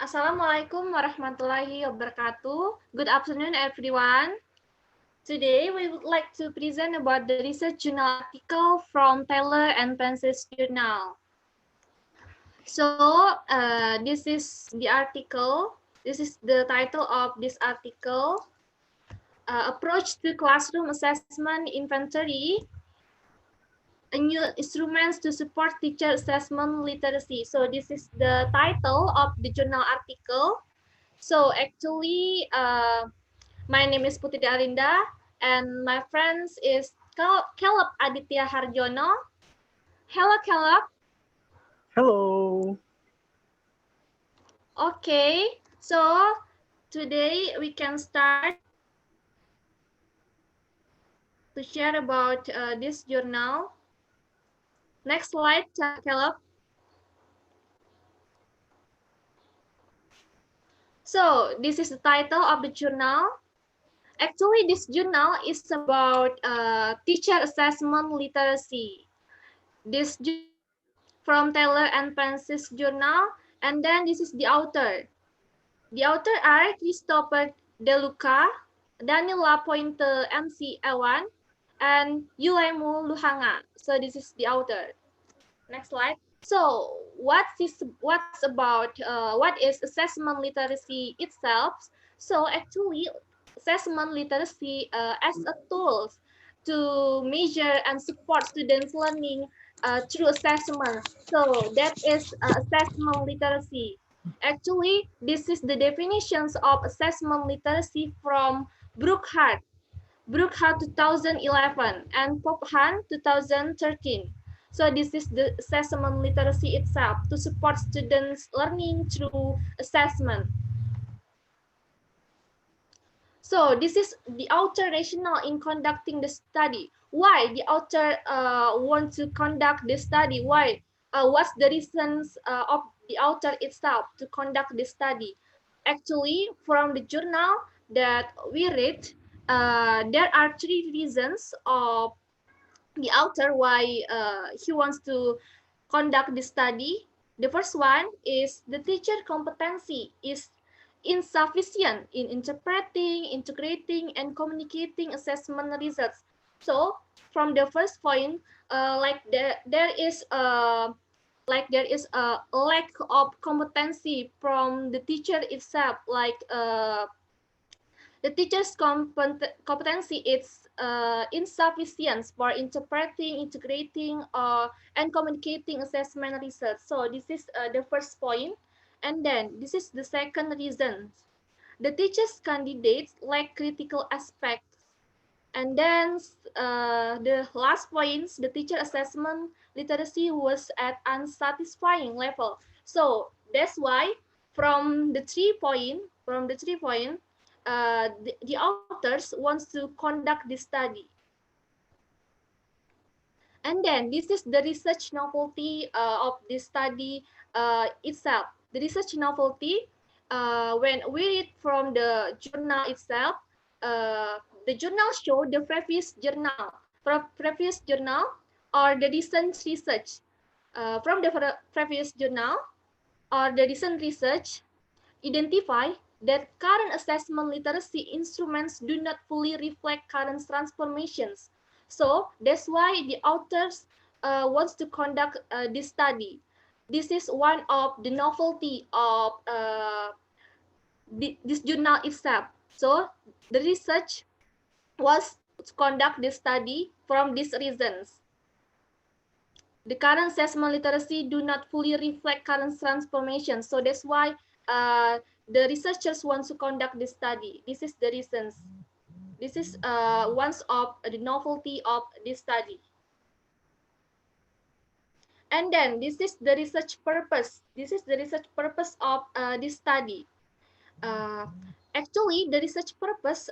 Assalamualaikum warahmatullahi wabarakatuh. Good afternoon, everyone. Today, we would like to present about the research journal article from Taylor and Francis Journal. So, this is the article. This is the title of this article. Approach to classroom assessment inventory, a new instruments to support teacher assessment literacy. So this is the title of the journal article. So actually, my name is Putri Alinda, and my friends is Caleb Aditya Harjono. Hello, Caleb. Hello. Okay, so today we can start to share about this journal. Next slide, Caleb. So this is the title of the journal. Actually, this journal is about teacher assessment literacy. This from Taylor and Francis Journal, and then this is the author. The author are Christopher De Luca, Daniel Lapointe MC Ewan, and Yulemu Luhanga. So this is the author. Next slide. So what's about what is assessment literacy itself? So actually, assessment literacy as a tool to measure and support students' learning through assessment. So that is assessment literacy. Actually, this is the definitions of assessment literacy from Brookhart 2011 and Pophan 2013. So this is the assessment literacy itself to support students' learning through assessment. So this is the author rationale in conducting the study. Why the author want to conduct the study? Why? What's the reasons of the author itself to conduct the study? Actually, from the journal that we read, there are three reasons of the author why he wants to conduct the study. The first one is the teacher competency is insufficient in interpreting, integrating, and communicating assessment results. So from the first point, there is a lack of competency from the teacher itself, the teacher's competency is insufficient for interpreting, integrating, and communicating assessment results. So this is the first point. And then this is the second reason. The teacher's candidates lack critical aspects. And then the last point, the teacher assessment literacy was at unsatisfying level. So that's why from the 3 point, the authors wants to conduct this study. And then this is the research novelty of this study itself. The research novelty, when we read from the journal itself, the journal show the previous journal or the recent research. From the previous journal or the recent research identify that current assessment literacy instruments do not fully reflect current transformations. So that's why the authors wants to conduct this study. This is one of the novelty of this journal itself. So the research was to conduct this study from these reasons. The current assessment literacy do not fully reflect current transformations. So that's why the researchers want to conduct this study. This is the reasons. This is one of the novelty of this study. And then this is the research purpose. This is the research purpose of this study. Actually, the research purpose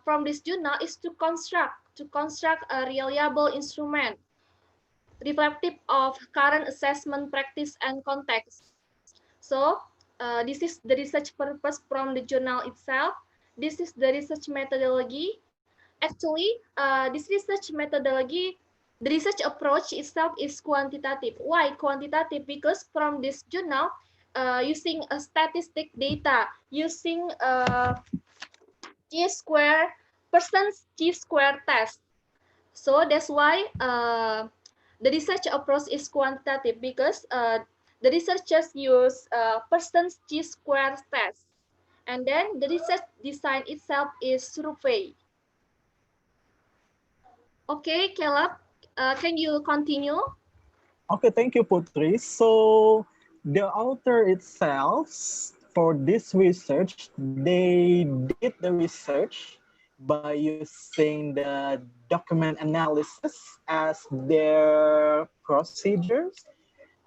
from this journal is to construct a reliable instrument reflective of current assessment practice and context. So this is the research purpose from the journal itself. This is the research methodology. Actually, this research methodology, the research approach itself is quantitative. Why quantitative? Because from this journal, using a statistic data, using chi-square percent chi-square test. So that's why the research approach is quantitative because the researchers use percent chi-square test, and then the research design itself is survey. Okay, Caleb, can you continue? Okay, thank you, Putri. So the author itself for this research, they did the research by using the document analysis as their procedures,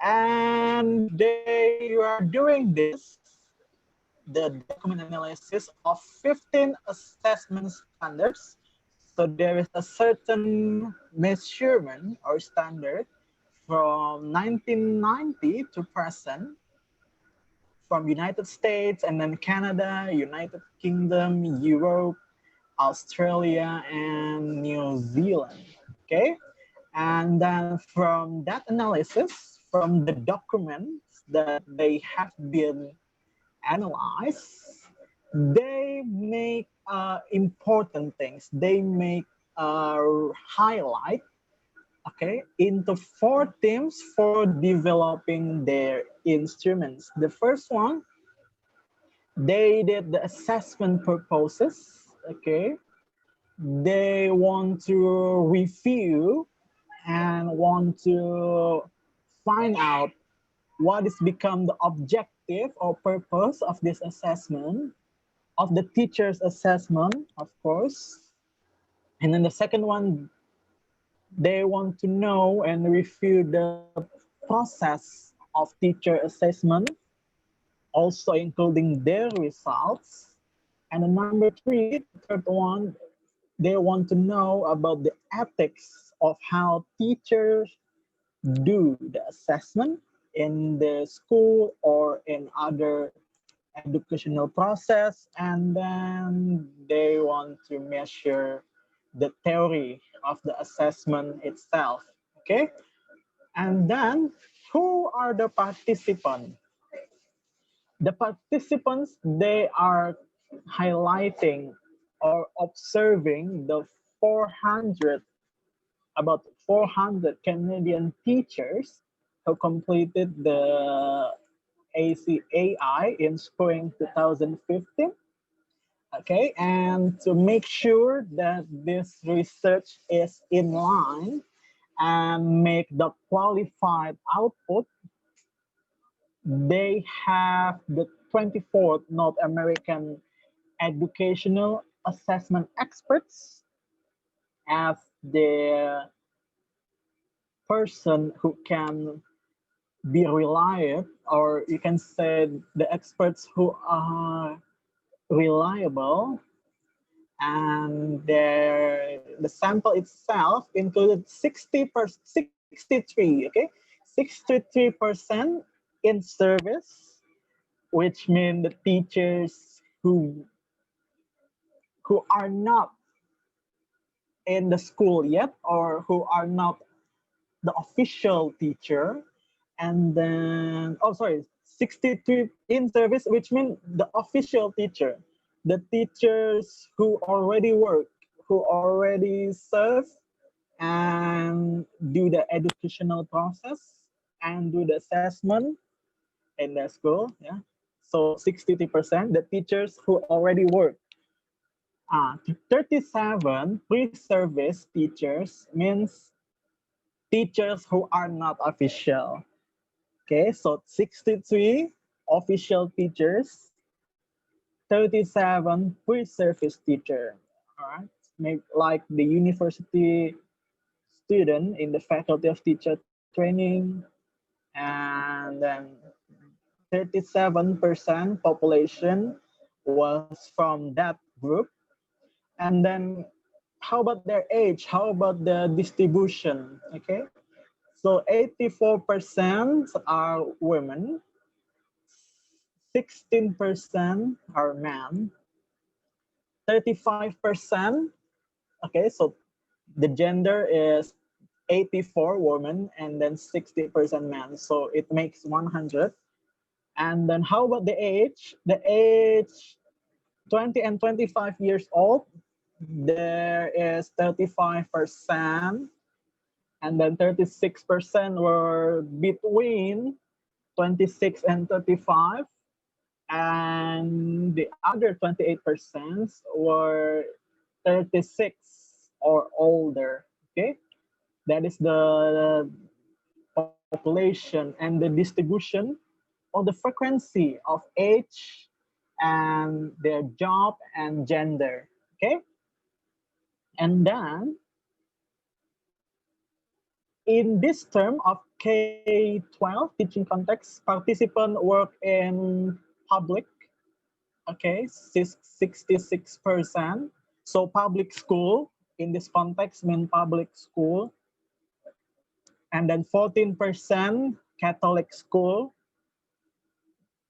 and they are doing this, the document analysis of 15 assessment standards. So there is a certain measurement or standard from 1990 to present from United States and then Canada, United Kingdom, Europe, Australia, and New Zealand. Okay, and then from that analysis, from the documents that they have been analyzed, they make important things. They make highlight, okay, into four teams for developing their instruments. The first one, they did the assessment purposes, okay. They want to review and want to find out what is become the objective or purpose of this assessment, of the teacher's assessment, of course. And then the second one, they want to know and review the process of teacher assessment, also including their results. And the number three, the third one, they want to know about the ethics of how teachers do the assessment in the school or in other educational process. And then they want to measure the theory of the assessment itself. Okay, and then who are the participants? The participants, they are highlighting or observing the 400, about 400 Canadian teachers who completed the ACAI in spring 2015. Okay, and to make sure that this research is in line and make the qualified output, they have the 24th North American educational assessment experts as the person who can be relied, or you can say the experts who are reliable, and the sample itself included 63, okay, 63% in service, which mean the teachers who are not in the school yet or who are not the official teacher. And then, oh, sorry, 63 in service, which means the official teacher, the teachers who already work, who already serve and do the educational process and do the assessment in the school. Yeah. So 63%, the teachers who already work. 37 pre-service teachers means teachers who are not official. Okay, so 63 official teachers, 37 pre-service teacher. All right, maybe like the university student in the faculty of teacher training, and then 37% population was from that group. And then how about their age? How about the distribution? Okay, so 84% are women, 16% are men, 35%, okay, so the gender is 84 women and then 60% men. So it makes 100. And then how about the age? The age 20 and 25 years old, there is 35%, and then 36% were between 26 and 35, and the other 28% were 36 or older. Okay, that is the population and the distribution of the frequency of age and their job and gender. Okay, and then in this term of K-12 teaching context, participants work in public, okay, 66%. So public school in this context mean public school, and then 14% Catholic school,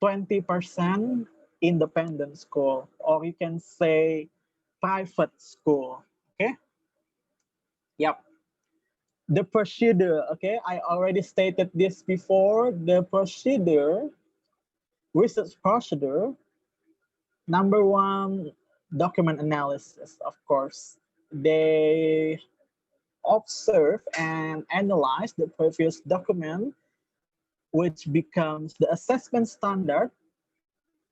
20% independent school, or you can say private school. Okay. Yep. The procedure, okay, I already stated this before. The procedure, research procedure, number one, document analysis, of course. They observe and analyze the previous document, which becomes the assessment standard,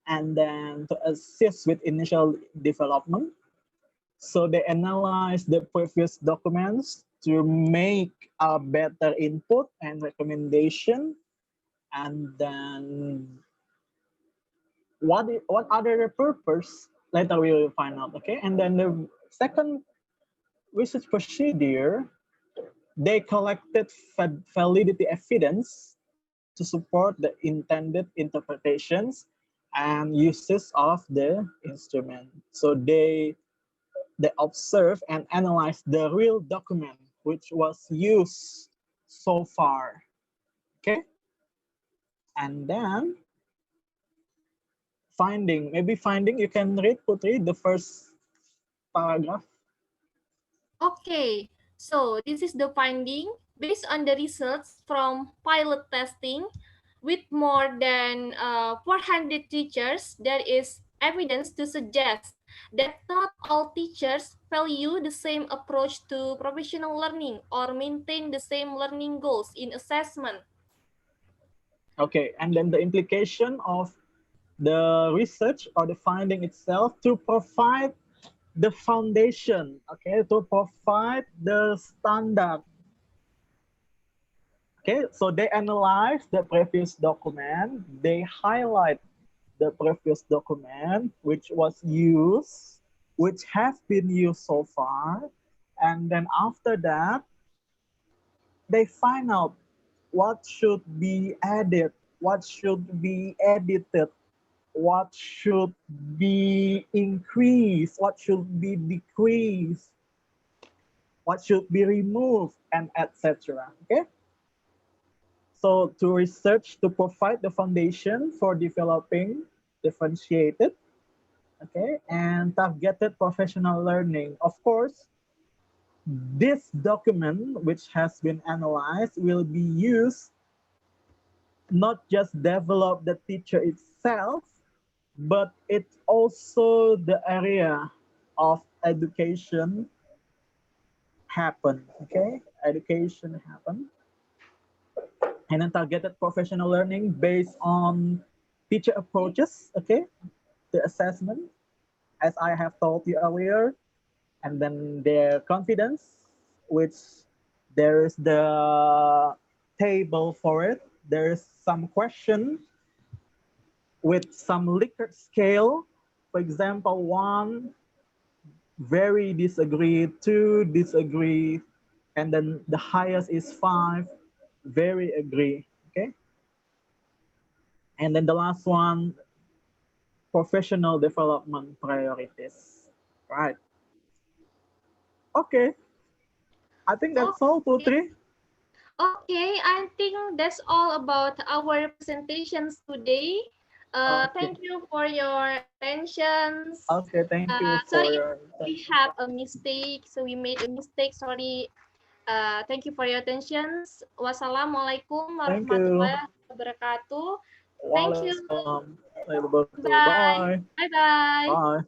and then to assist with initial development. So they analyze the previous documents to make a better input and recommendation. And then what other purpose? Later we will find out. Okay. And then the second research procedure, they collected validity evidence to support the intended interpretations and uses of the instrument. So they observe and analyze the real document which was used so far. Okay. And then maybe finding you can read, Putri, the first paragraph. Okay, so this is the finding based on the results from pilot testing with more than 400 teachers. There is evidence to suggest that not all teachers value the same approach to professional learning or maintain the same learning goals in assessment. Okay, and then the implication of the research or the finding itself to provide the foundation, okay, to provide the standard. Okay, so they analyze the previous document, they highlight the previous document which was used, which has been used so far, and then after that, they find out what should be added, what should be edited, what should be increased, what should be decreased, what should be removed, and etc. Okay. So to research to provide the foundation for developing differentiated, okay, and targeted professional learning. Of course, this document which has been analyzed will be used not just develop the teacher itself, but it's also the area of education happen. Okay, education happen, and then targeted professional learning based on teacher approaches. Okay, the assessment, as I have told you earlier, and then their confidence, which there is the table for it. There is some question with some Likert scale. For example, one very disagree, two disagree, and then the highest is five, very agree. Okay. And then the last one, professional development priorities. Right. Okay. I think that's all, Okay. Putri. Okay, I think that's all about our presentations today. Okay. Thank you for your attentions. Okay. Thank you Sorry for if your we attention. have a mistake. So we made a mistake. Sorry. Thank you for your attention. Wassalamualaikum Thank you. warahmatullahi wabarakatuh. Thank you. Waalaikumsalam. Bye. Bye. Bye bye. Bye.